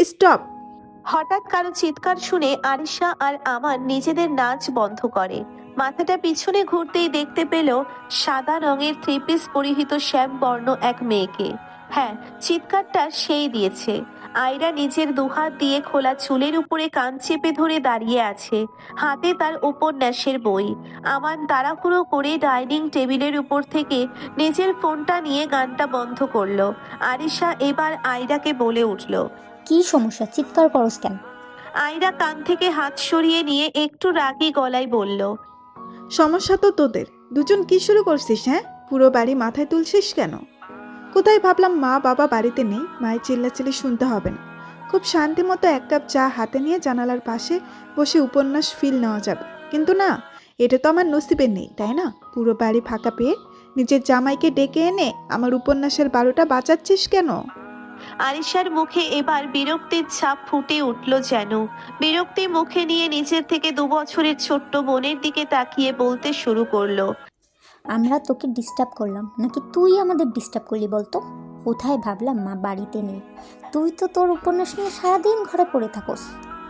Stop. হঠাৎ কারো চিৎকার শুনে আরিশা আর আমান নিজেদের নাচ বন্ধ করে। মাথাটা পিছনে ঘুরতেই দেখতে পেল সাদা রঙের থ্রি পিস পরিহিত শ্যাম বর্ণ এক মেয়েকে। হ্যাঁ, চিৎকারটা সেই দিয়েছে। আয়রা নিজের দুহাত দিয়ে খোলা চুলের উপরে কান চেপে ধরে দাঁড়িয়ে আছে, হাতে তার উপন্যাসের বই। আমান তাড়াহুড়ো করে ডাইনিং টেবিলের উপর থেকে নিজের ফোনটা নিয়ে গানটা বন্ধ করলো। আরিশা এবার আয়রাকে বলে উঠল। কি সমস্যা, চিৎকার করস কেন? আয়রা কান থেকে হাত সরিয়ে নিয়ে একটু রাগী গলায় বলল, সমস্যা তো তোদের দুজন, কি শুরু করছিস? হ্যাঁ, পুরো বাড়ি মাথায় তুলছিস কেন? কোথায় ভাবলাম মা বাবা বাড়িতে নেই, মায়ের চিল্লাচিল্লি শুনতে হবে না, খুব শান্তি মতো এক কাপ চা হাতে নিয়ে জানালার পাশে বসে উপন্যাস ফিল নেওয়া যাবে। কিন্তু না, এটা তো আমার নসিবে নেই, তাই না? পুরো বাড়ি ফাঁকা পেয়ে নিজের জামাইকে ডেকে এনে আমার উপন্যাসের 12টা বাঁচাচ্ছিস কেন? আরিশার মুখে এবার বিরক্তির ছাপ ফুটে উঠল যেন। বিরক্তি মুখে নিয়ে নিজের থেকে 2 বছরের ছোট্ট বোনের দিকে তাকিয়ে বলতে শুরু করলো, আমরা তোকে ডিস্টার্ব করলাম নাকি তুই আমাদের ডিস্টার্ব করলি বলতো? কোথায় ভাবলাম মা বাড়িতে নেই, তুই তো তোর উপন্যাস নিয়ে সারাদিন ঘরে পড়ে থাকোস।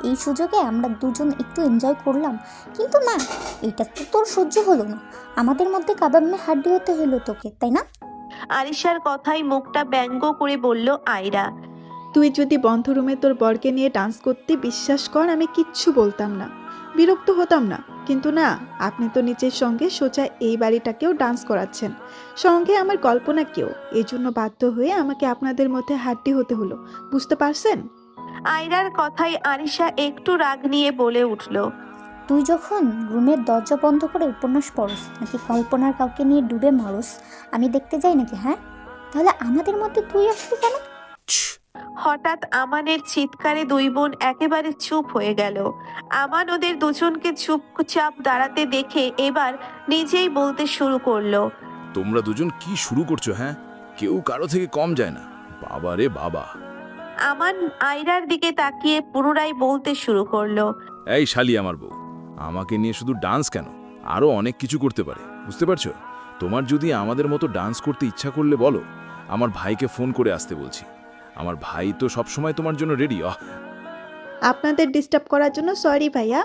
এই সুযোগে আমরা দুজন একটু এনজয় করলাম, কিন্তু না, এটা তো তোর সহ্য হলো না। আমাদের মধ্যে কাবাব মে হাড্ডি হতে হলো তোকে, তাই না? আরিশার কথায় মুখটা ব্যঙ্গ করে বলল আয়রা। তুই যদি বন্ধ রুমে তোর বরকে নিয়ে ডান্স করতে, বিশ্বাস কর আমি কিচ্ছু বলতাম না, বিরক্ত হতাম না। কিন্তু না, আপনি তো নিজের সঙ্গে সোজা এই বাড়িটাকেও ডান্স করাচ্ছেন, সঙ্গে আমার কল্পনাকেও। এই জন্য বাধ্য হয়ে আমাকে আপনাদের মধ্যে হাড্ডি হতে হলো, বুঝতে পারছেন? আয়রার কথায় আরিশা একটু রাগ নিয়ে বলে উঠল, তুই যখন রুমের দরজা বন্ধ করে উপন্যাস পড়স নাকি কল্পনার কাউকে নিয়ে ডুবে মরস, আমি দেখতে যাই নাকি? হ্যাঁ, তাহলে আমাদের মধ্যে তুই আসলি কেন? হঠাৎ আমানের চিৎকারে 2 বোন একেবারে চুপ হয়ে গেল। আমান ওদের দুজনকে চুপচাপ দাঁড়াতে দেখে এবার নিজেই বলতে শুরু করলো, তোমরা দুজন কি শুরু করছো? হ্যাঁ, কেউ কারো থেকে কম যায় না। বাবা রে বাবা। আমান আয়রার দিকে তাকিয়ে পুনরায় বলতে শুরু করলো, এই শালি আমার বউ, আমাকে নিয়ে শুধু ডান্স কেন, আরো অনেক কিছু করতে পারে, বুঝতে পারছো? তোমার যদি আমাদের মতো ডান্স করতে ইচ্ছা করলে বলো, আমার ভাইকে ফোন করে আসতে বলছি। আমার ভাই তো সবসময় তোমার জন্য রেডি। আপনাদের ডিস্টার্ব করার জন্য সরি ভাইয়া।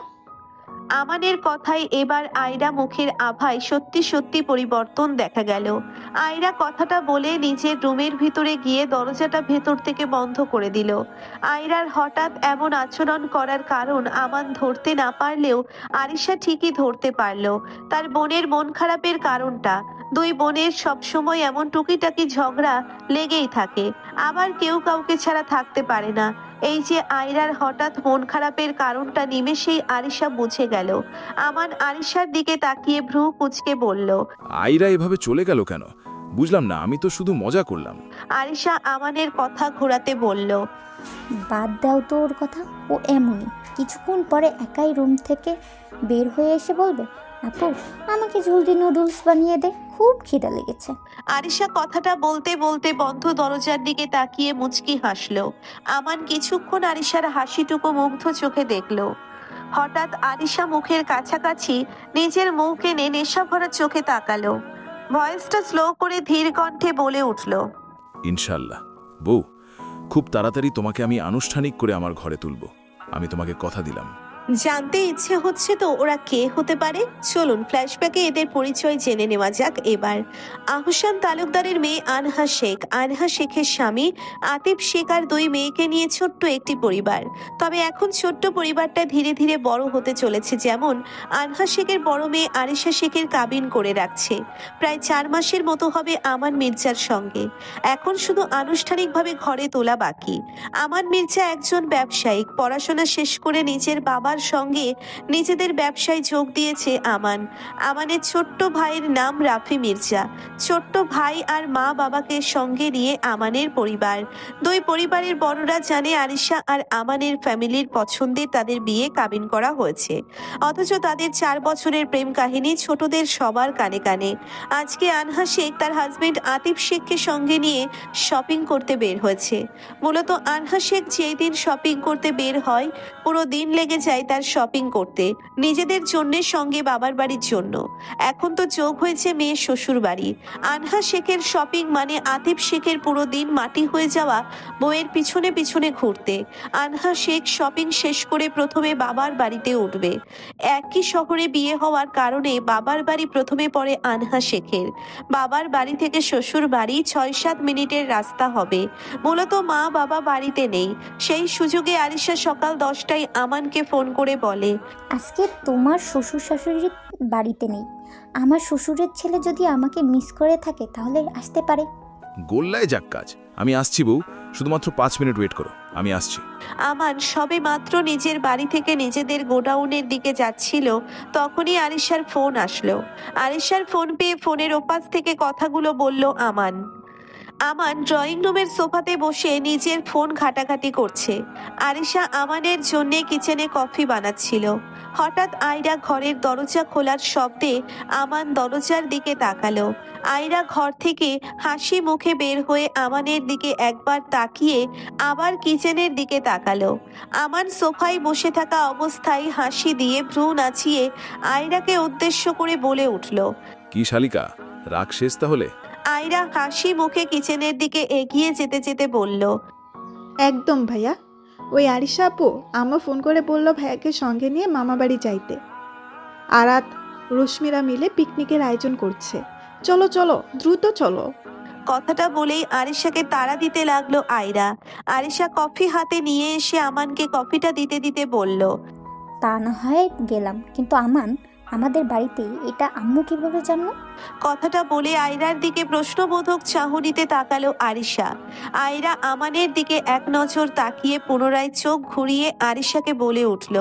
আমানের কথায় এবার আয়রা মুখের আভায় সত্যি সত্যি পরিবর্তন দেখা গেল। আয়রা কথাটা বলে নিজের রুমের ভিতরে গিয়ে দরজাটা ভেতর থেকে বন্ধ করে দিল। আয়রার হঠাৎ এমন আচরণ করার কারণ আমান ধরতে না পারলেও আরিশা ঠিকই ধরতে পারল। তার বোনের মন খারাপের কারণটা। 2 বোনের সবসময় এমন টুকিটাকি ঝগড়া লেগেই থাকে, আবার কেউ কাউকে ছাড়া থাকতে পারে না। এই যে আয়রার হঠাৎ মন খারাপের কারণটা নিমেষেই আরিশা বুঝে গেল। আমান আরিশার দিকে তাকিয়ে ভ্রু কুঁচকে বলল, আইরা এভাবে চলে গেল কেন? বুঝলাম না, আমি তো শুধু মজা করলাম। আরিশা আমানের কথা ঘোরাতে বলল, বাদ দাও তো ওর কথা, ও এমনই। কিছুক্ষণ পরে একাই রুম থেকে বের হয়ে এসে বলবে, আপু আমাকে জলদি নুডলস বানিয়ে দে, খুব খিদা লেগেছে। আরিশা কথাটা বলতে বলতে বন্ধ দরজার দিকে তাকিয়ে মুচকি হাসলো। আমান কিছুক্ষণ আরিশার হাসিটুকু মুগ্ধ চোখে দেখলো। হঠাৎ আরিশা মুখের কাছাকাছি নিজের মুখ এনে নেশা ভরা চোখে তাকালো। ভয়েসটা স্লো করে ধীর কণ্ঠে বলে উঠল, ইনশাল্লাহ বউ, খুব তাড়াতাড়ি তোমাকে আমি আনুষ্ঠানিক করে আমার ঘরে তুলব। আমি তোমাকে কথা দিলাম। জানতে ইচ্ছে হচ্ছে তো ওরা কে হতে পারে? চলুন ফ্ল্যাশব্যাকে এদের পরিচয় জেনে নেওয়া যাক এবার। আহসান তালুকদারের মেয়ে আনহা শেখ, আনহা শেখের স্বামী আতিফ শেখ আর 2 মেয়েকে নিয়ে ছোট্ট একটি পরিবার। তবে এখন ছোট্ট পরিবারটা ধীরে ধীরে বড় হতে চলেছে। যেমন আনহা শেখের বড় মেয়ে আরিশা শেখের কাবিন করে রাখছে, প্রায় 4 মাসের মতো হবে আমান মির্জার সঙ্গে। এখন শুধু আনুষ্ঠানিকভাবে ঘরে তোলা বাকি। আমান মির্জা একজন ব্যবসায়িক, পড়াশোনা শেষ করে নিজের বাবার সঙ্গে নিজেদের ব্যবসায় যোগ দিয়েছে আমান। আমানের ছোট্ট ভাইয়ের নাম রাফি মির্জা। ছোট্ট ভাই আর মা বাবাকে সঙ্গে নিয়ে আমানের পরিবার। 2 পরিবারের বড়রা জানে আরিশা আর আমানের ফ্যামিলির পছন্দে তাদের বিয়ে কাবিন করা হয়েছে, অথচ তাদের 4 বছরের প্রেম কাহিনী ছোটদের সবার কানে কানে। আজকে আনহা শেখ তার হাজবেন্ড আতিফ শেখকে সঙ্গে নিয়ে শপিং করতে বের হয়েছে। মূলত আনহা শেখ যেই দিন শপিং করতে বের হয় পুরো দিন লেগে যায় তার শপিং করতে, নিজেদের জন্য, সঙ্গে বাবার বাড়ির জন্য। এখন তো যোগ হয়েছে মেয়ের শ্বশুর বাড়ি। আনহা শেখের শপিং মানে আতিফ শেখের পুরো দিন মাটি হয়ে যাওয়া বউয়ের পিছনে পিছনে ঘুরতে। আনহা শেখ শপিং শেষ করে প্রথমে বাবার বাড়িতে উঠবে। একই শহরে বিয়ে হওয়ার কারণে বাবার বাড়ি প্রথমে পড়ে আনহা শেখের। বাবার বাড়ি থেকে শ্বশুর বাড়ি 6-7 মিনিটের রাস্তা হবে। মূলত মা বাবা বাড়িতে নেই। সেই সুযোগে আরিশা সকাল 10টায় আমানকে ফোন করে বলে, আজকে তোমার শ্বশুর শাশুড়ি বাড়িতে নেই। আমার শ্বশুরের ছেলে যদি আমাকে মিস করে থাকে তাহলে আসতে পারে। গোল্লায় যাক কাজ। আমি আসছি বউ, শুধুমাত্র 5 মিনিট ওয়েট করো, আমি আসছি। আমান সবে মাত্র নিজের বাড়ি থেকে নিজেদের গোডাউনের দিকে যাচ্ছিল, তখনই আরিশার ফোন আসলো। আরিশার ফোন পেয়ে ফোনের ওপাশ থেকে কথাগুলো বলল আমান। আমান ড্রয়িং রুমের সোফাতে বসে নিজের ফোন ঘাটাঘাটি করছে। আরিশা আমানের জন্য কিচেনে কফি বানাচ্ছিল। হঠাৎ আয়রা ঘরের দরজা খোলার শব্দে আমান দরজার দিকে তাকালো। আয়রা ঘর থেকে হাসি মুখে বের হয়ে আমানের দিকে একবার তাকিয়ে আবার কিচেনের দিকে তাকালো। আমান সোফায় বসে থাকা অবস্থায় হাসি দিয়ে ভ্রু নাচিয়ে আয়রাকে উদ্দেশ্য করে বলে উঠল। কি শালিকা, রাগ শেষ তাহলে? আয়রা হাসি মুখে কিচেনের দিকে এগিয়ে যেতে যেতে বলল, একদম ভাইয়া। ওই আরিশা আপু আমার ফোন করে বলল ভাইয়াকে সঙ্গে নিয়ে মামা বাড়ি যাইতে। আরাত রশ্মিরা মিলে পিকনিকের আয়োজন করছে। চলো চলো, দ্রুত চলো। কথাটা বলেই আরিশাকে তাড়া দিতে লাগলো আয়রা। আরিশা কফি হাতে নিয়ে এসে আমানকে কফিটা দিতে দিতে বলল, তা না হয় গেলাম, কিন্তু আমান আমাদের বাড়িতে এটা আম্মু কিভাবে জানলো? কথাটা বলে আয়রার দিকে প্রশ্নবোধক চাহনিতে তাকালো আরিশা। আয়রা আমানের দিকে এক নজর তাকিয়ে পুনরায় চোখ ঘুরিয়ে আরিশাকে বলে উঠল,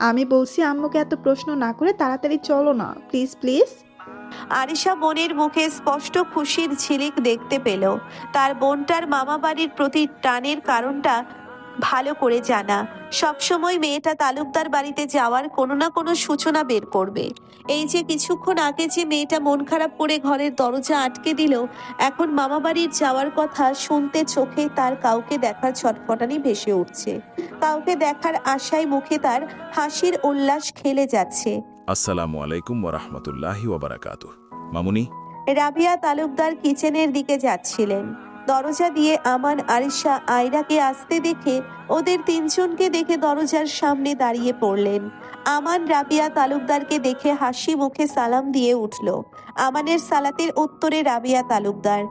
আমি বলছি আম্মুকে এত প্রশ্ন না করে তাড়াতাড়ি চলো না, প্লিজ প্লিজ। আরিশা বোনের মুখে স্পষ্ট খুশির ঝিলিক দেখতে পেল। তার বোনটার মামা বাড়ির প্রতি টানের কারণটা ভালো করে জানা। সবসময় মেয়েটা তালুকদার বাড়িতে যাওয়ার কোনো না কোনো সূচনা বের করবে। এই যে কিছুক্ষণ আগে যে মেয়েটা মন খারাপ করে ঘরের দরজা আটকে দিল, এখন মামা বাড়ির যাওয়ার কথা শুনতে চোখে তার কাউকে দেখার ছটফটানি ভেসে উঠছে। কাউকে দেখার আশায় মুখে তার হাসির উল্লাস খেলে যাচ্ছে। আসসালামু আলাইকুম ওয়া রাহমাতুল্লাহি ওয়া বারাকাতুহু। মামুনি। রাবিয়া তালুকদার কিচেনের দিকে যাচ্ছিলেন। দরজা দিয়ে আমান আরিশা আয়রাকে আসতে দেখে ওদের তিনজনকে দেখে দরজার সামনে দাঁড়িয়ে পড়লেন। আমান রাবিয়া তালুকদারকে দেখে হাসি মুখে সালাম দিয়ে উঠল। আমানের সালাতের উত্তরে রাবিয়া তালুকদার,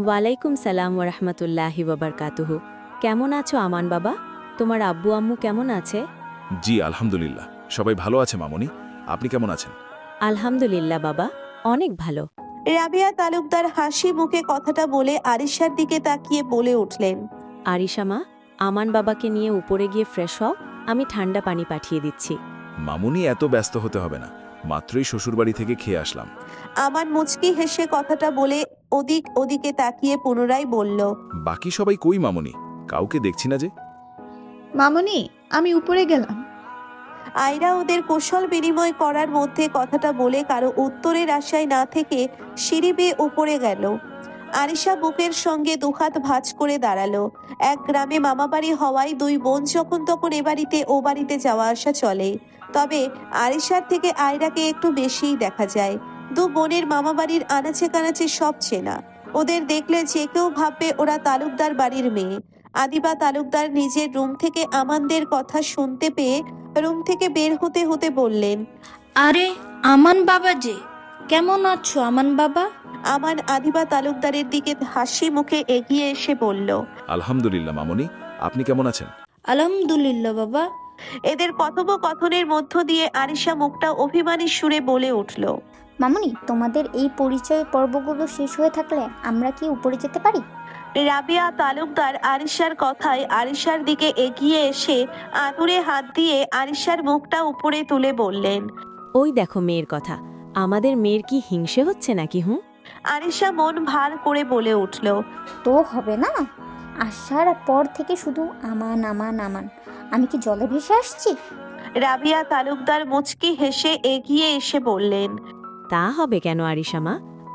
ওয়ালাইকুম সালাম ওয়া রাহমাতুল্লাহি ওয়া বারাকাতুহু। কেমন আছো আমান বাবা? তোমার আব্বু আম্মু কেমন আছে? জি আলহামদুলিল্লাহ, সবাই ভালো আছে মামুনি। আপনি কেমন আছেন? আলহামদুলিল্লাহ বাবা, অনেক ভালো। রাবিয়া তালুকদার হাসি মুখে কথাটা বলে আরিশার দিকে তাকিয়ে বলে উঠলেন, আরিশা মা, আমান বাবাকে নিয়ে উপরে গিয়ে ফ্রেশ হও, আমি ঠান্ডা পানি পাঠিয়ে দিচ্ছি। মামুনি এত ব্যস্ত হতে হবে না, মাত্রই শ্বশুরবাড়ি থেকে খেয়ে আসলাম। আমান মুচকি হেসে কথাটা বলে ওদিকে তাকিয়ে পুনরায় বলল, বাকি সবাই কই মামুনি? কাউকে দেখছি না যে। মামুনি আমি উপরে গেলাম। আয়রা ওদের কৌশল বিনিময় করার মধ্যে কথাটা বলে কারো উত্তরের আশায় না থেকে সিঁড়ি বেয়ে উপরে গেল। আরিশা বুকের সঙ্গে দুহাত ভাঁজ করে দাঁড়ালো। এক গ্রামে মামাবাড়ি হওয়ায় দুই বোন যখন তখন এ বাড়িতে ও বাড়িতে যাওয়া আসা চলে। তবে আরিশার থেকে আয়রাকে একটু বেশিই দেখা যায়। দু বোনের মামাবাড়ির আনাচে কানাচে সব চেনা। ওদের দেখলে যে কেউ ভাববে ওরা তালুকদার বাড়ির মেয়ে। আদিবা তালুকদার নিজের রুম থেকে আমানদের কথা শুনতে পেয়ে রুম থেকে বের হতে হতে বললেন, আরে আমান বাবা যে, কেমন আছো আমান বাবা? আমান আদিবা তালুকদারের দিকে হাসি মুখে এগিয়ে এসে বলল, আলহামদুলিল্লাহ মামুনি, আপনি কেমন আছেন? আলহামদুলিল্লাহ বাবা। এদের কথোপকথনের মধ্য দিয়ে আরিশা মুখটা অভিমানী সুরে বলে উঠল, মামুনি, তোমাদের এই পরিচয় পর্বগুলো শেষ হয়ে থাকলে আমরা কি উপরে যেতে পারি? রাবিয়া তালুকদার আরিশার কথায় আরিশার দিকে এগিয়ে এসে আতুরে হাত দিয়ে আরিশার মুখটা উপরে তুলে বললেন, ওই দেখো মেয়ের কথা, আমাদের মেয়ের কি হিংসে হচ্ছে নাকি? আরিশা মন ভার করে বলে উঠল, তো হবে না, আসার পর থেকে শুধু আমান আমান আমান। আমি কি জলে ভেসে আসছি? রাবিয়া তালুকদার মুচকি হেসে এগিয়ে এসে বললেন, তা হবে কেন আরিশা মা?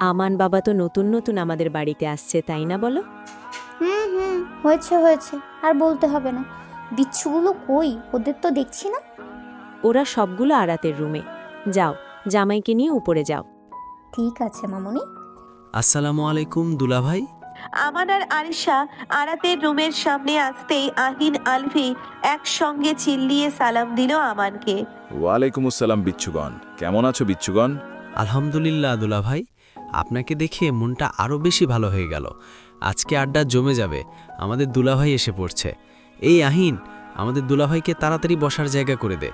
আমান বাবা তো নতুন নতুন আমাদের বাড়িতে আসছে, তাই না বলো? হয়েছে হয়েছে, আর বলতে হবে না। বিচ্ছুগুলো কই? ওদের তো দেখছি না। ওরা সবগুলো আরাতের রুমে। যাও, জামাইকে নিয়ে উপরে যাও। ঠিক আছে মামুনি। আসসালামু আলাইকুম দুলাভাই। আমান আর আরিশা আরাতের রুমের সামনে আসতেই আহিন আলভি একসঙ্গে চিল্লিয়ে সালাম দিল আমানকে। ওয়ালাইকুম আসসালাম বিচ্ছুগণ, কেমন আছো বিচ্ছুগণ? আলহামদুলিল্লাহ দুলাভাই, আপনাকে দেখে মনটা আরও বেশি ভালো হয়ে গেল। আজকে আড্ডা জমে যাবে। আমাদের দুলাভাই এসে পড়ছে। এই আহিন, আমাদের দুলাভাইকে তাড়াতাড়ি বসার জায়গা করে দে।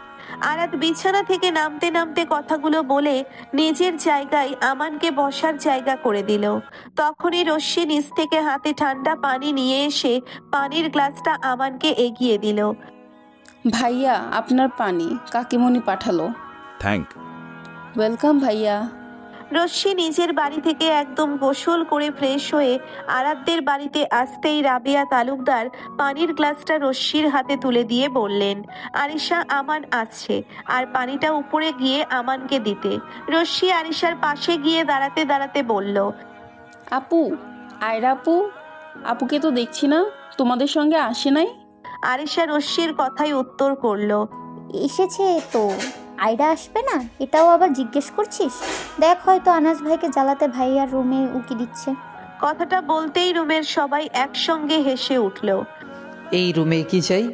আরাত বিছানা থেকে নামতে নামতে কথাগুলো বলে নিজের জায়গায় আমানকে বসার জায়গা করে দিল। তখনই রশ্মি নিচ থেকে হাতে ঠান্ডা পানি নিয়ে এসে পানির গ্লাসটা আমানকে এগিয়ে দিল। ভাইয়া আপনার পানি কাকিমণি পাঠালো। থ্যাংক। ওয়েলকাম ভাইয়া। রশ্মি নিজের বাড়ি থেকে একদম গোসল করে ফ্রেশ হয়ে আরাতদের বাড়িতে আসতেই রাবেয়া তালুকদার পানির গ্লাসটা রশ্মির হাতে তুলে দিয়ে বললেন, আরিশা আমান আসছে, আর পানিটা উপরে গিয়ে আমানকে দিতে। রশ্মি আরিশার পাশে গিয়ে দাঁড়াতে দাঁড়াতে বলল, আপু, আয়রা আপু, আপুকে তো দেখছি না, তোমাদের সঙ্গে আসে নাই? আরিশা রশ্মির কথাই উত্তর করলো, এসেছে তো, আয়রা আসবে না এটাও আবার জিজ্ঞেস করছিস? দেখ, হয়তো আনাস ভাইকে জ্বালাতে ভাইয়ার রুমে উকি দিচ্ছে। কথাটা বলতেই রুমের সবাই একসঙ্গে হেসে উঠল। এই রুমে কি চাই?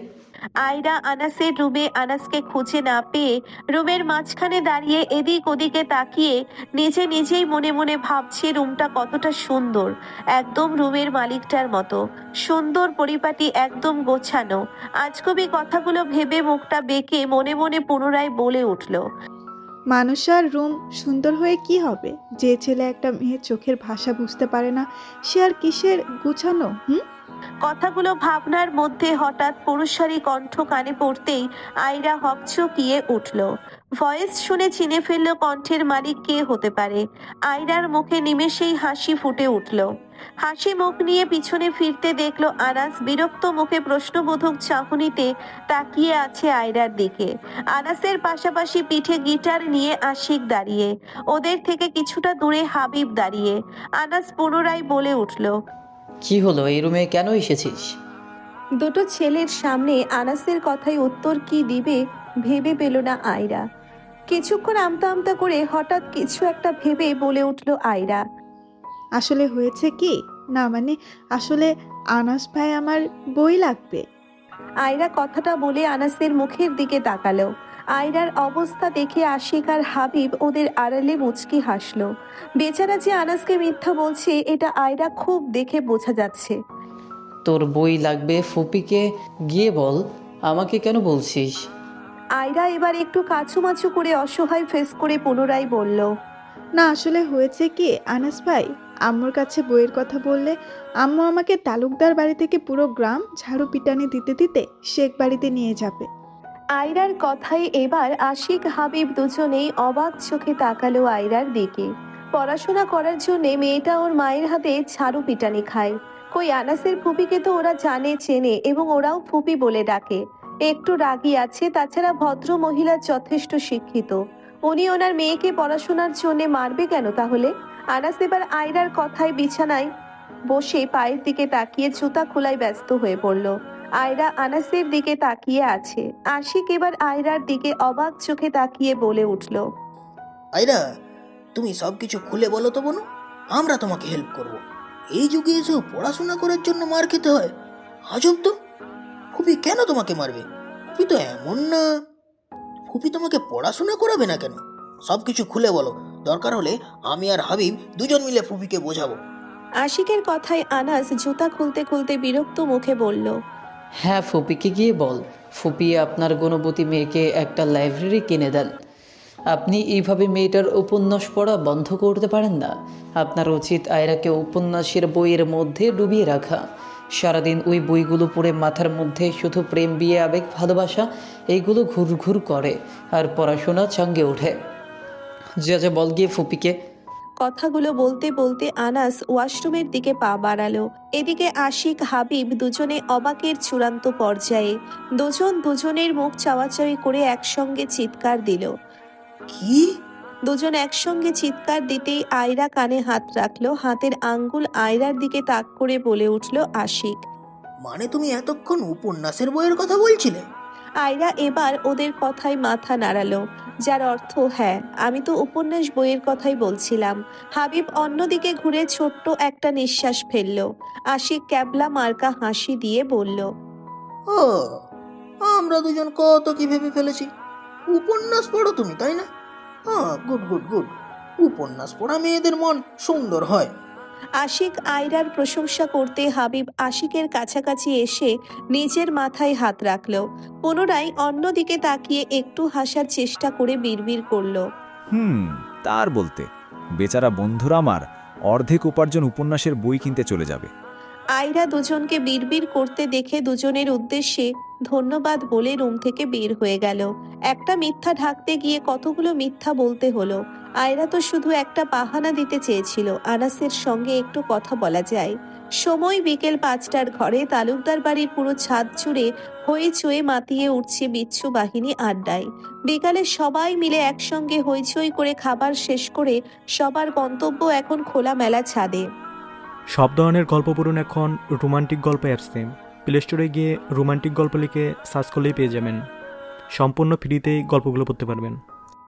আয়রা আনাসের রুমে আনাসকে খুঁজে না পেয়ে রুমের মাঝখানে দাঁড়িয়ে এদিক ওদিকে তাকিয়ে নিজে নিজেই মনে মনে ভাবছে রুমটা কতটা সুন্দর, একদম রুমের মালিকটার মতো সুন্দর, পরিপাটি, একদম গোছানো। আজকবি কথাগুলো ভেবে মুখটা বেঁকে মনে মনে পুনরায় বলে উঠল, মানুষার রুম সুন্দর হয়ে কি হবে? যে ছেলে একটা মেয়ের চোখের ভাষা বুঝতে পারে না, সে আর কিসের গুছানো? কথাগুলো ভাবনার মধ্যে হঠাৎ পুরুষালী কণ্ঠ কানে পড়তেই আয়রা হকচকিয়ে উঠল। ভয়েস শুনে চিনে ফেলল কণ্ঠের মালিক কে হতে পারে। আয়রার মুখে নিমেষেই হাসি ফুটে উঠল। হাসি মুখ নিয়ে পিছনে ফিরতে দেখলো আনাস বিরক্ত মুখে প্রশ্নবোধক চাহনিতে তাকিয়ে আছে আয়রার দিকে। আনাসের পাশাপাশি পিঠে গিটার নিয়ে আশিক দাঁড়িয়ে, ওদের থেকে কিছুটা দূরে হাবিব দাঁড়িয়ে। আনাস পুনরায় বলে উঠল, কি হলো, এই রুমে কেন এসেছিস? দুটো ছেলের সামনে আনাসের কথায় উত্তর কি দিবে ভেবে পেল না আয়রা। কিছুক্ষণ আমতা আমতা করে হঠাৎ কিছু একটা ভেবে বলে উঠল আয়রা, আসলে হয়েছে কি, না মানে আসলে আনাস ভাই আমার বই লাগবে। আয়রা কথাটা বলে আনাসের মুখের দিকে তাকালো। আয়রার অবস্থা দেখে আশিক আর হাবিব ওদের আড়ালে মুচকি হাসলো। বেচারা যে আনাসকে মিথ্যা বলছে এটা আয়রা খুব দেখে বোঝা যাচ্ছে। তোর বই লাগবে ফুপিকে গিয়ে বল, আমাকে কেন বলছিস? আয়রা এবার একটু কাছুমাছু করে অসহায় ফেস করে পুনরায় বলল, না আসলে হয়েছে কি আনাস ভাই, আম্মুর কাছে বইয়ের কথা বললে আম্মু আমাকে তালুকদার বাড়ি থেকে পুরো গ্রাম ঝাড়ু পিটানি দিতে দিতে শেখ বাড়িতে নিয়ে যাবে। আয়রার কথায় এবার আশিক হাবিব দুজনেই অবাক চোখে তাকালো আয়রার দিকে। পড়াশোনা করার জন্য মেয়েটা ওর মায়ের হাতে ঝাড়ু পিটানি খায়। কই আনাসের ফুপিকে তো ওরা জানে, চেনে, এবং ওরাও ফুপি বলে ডাকে। একটু রাগী আছে, তাছাড়া ভদ্র মহিলা, যথেষ্ট শিক্ষিত। উনি ওনার মেয়েকে পড়াশোনার জন্য মারবে কেন তাহলে? আনাস এবার আয়রার কথায় বিছানায় বসে পায়ের দিকে তাকিয়ে জুতা খোলায় ব্যস্ত হয়ে পড়ল। আয়রা আনাসের দিকে তাকিয়ে আছে। আশিক এবার আয়রার দিকে অবাক চোখে তাকিয়ে বলে উঠল, আয়রা, তুমি সব কিছু খুলে বলো তো বোন, আমরা তোমাকে হেল্প করব। এই যুগে এসেও পড়াশোনা করার জন্য মার খেতে হয়, আজব তো। ফুপি কেন তোমাকে মারবে? ফুপি তো এমন না। ফুপি তোমাকে পড়াশোনা করাবে না কেন? সব কিছু খুলে বলো, দরকার হলে আমি আর হাবিব দুজন মিলে ফুপিকে বোঝাবো। আশিকের কথায় আনাস জুতা খুলতে খুলতে বিরক্ত মুখে বলল, হ্যাঁ, ফুপিকে গিয়ে বল, ফুপি আপনার গুণবতী মেয়েকে একটা লাইব্রেরি কিনে দেন। আপনি এইভাবে মেয়েটার উপন্যাস পড়া বন্ধ করতে পারেন না। আপনার উচিত আয়রাকে উপন্যাসের বইয়ের মধ্যে ডুবিয়ে রাখা। সারাদিন ওই বইগুলো পড়ে মাথার মধ্যে শুধু প্রেম, বিয়ে, আবেগ, ভালোবাসা এইগুলো ঘুরঘুর করে, আর পড়াশোনা চাঙ্গে ওঠে। যা বল গিয়ে ফুপিকে। কথাগুলো বলতে বলতে আনাস ওয়াশরুমের দিকে পা বাড়ালো। এদিকে আশিক হাবিব দুজনে অবাকের চূড়ান্ত পর্যায়ে। দুজনের মুখ চাওয়াচাওয়ি করে একসঙ্গে চিৎকার দিল। কি? দুজন একসঙ্গে চিৎকার দিতেই আয়রা কানে হাত রাখলো। হাতের আঙ্গুল আয়রার দিকে তাক করে বলে উঠল আশিক, মানে তুমি এতক্ষণ উপন্যাসের বইয়ের কথা বলছিলে? আয়রা এবার ওদের কথায় মাথা নাড়ালো, যার অর্থ হ্যাঁ, আমি তো উপন্যাস বইয়ের কথাই বলছিলাম। হাবিব অন্যদিকে ঘুরে ছোট্ট একটা নিঃশ্বাস ফেলল। আশিক ক্যাবলা মার্কা হাসি দিয়ে বলল, ও, আমরা দুজন কত কি ভেবে ফেলেছি। উপন্যাস পড়ো তুমি, তাই না? হ্যাঁ, গুড গুড গুড। উপন্যাস পড়া মেয়েদের মন সুন্দর হয়। আশিক আয়রার প্রশংসা করতে হাবিব আশিকের কাছাকাছি এসে নিজের মাথায় হাত রাখল। পুনরায় অন্যদিকে তাকিয়ে একটু হাসার চেষ্টা করে বিড়বিড় করল, তার বলতে বেচারা বন্ধুরা আমার অর্ধেক উপার্জন উপন্যাসের বই কিনতে চলে যাবে। আয়রা দুজনকে বিড়বিড় করতে দেখে দুজনের উদ্দেশ্যে ধন্যবাদ বলে রুম থেকে বের হয়ে গেল। একটা মিথ্যা ঢাকতে গিয়ে কতগুলো মিথ্যা বলতে হলো। আয়রা তো শুধু একটা বাহানা দিতে চেয়েছিল আনাসের সঙ্গে একটু কথা বলা যায়। সময় বিকেল 5টার। ঘরে তালুকদার বাড়ির পুরো ছাদ জুড়ে হইচই মাতিয়ে উঠছে বিচ্ছু বাহিনী আড্ডায়। বিকালে সবাই মিলে একসঙ্গে হইচই করে খাবার শেষ করে সবার গন্তব্য এখন খোলামেলা ছাদে। সব ধরনের গল্প পড়ুন এখন রোমান্টিক গল্প অ্যাপসে। প্লে স্টোরে গিয়ে রোমান্টিক গল্প লিখে সার্চ করলেই পেয়ে যাবেন। সম্পূর্ণ ফ্রিতেই গল্পগুলো পড়তে পারবেন।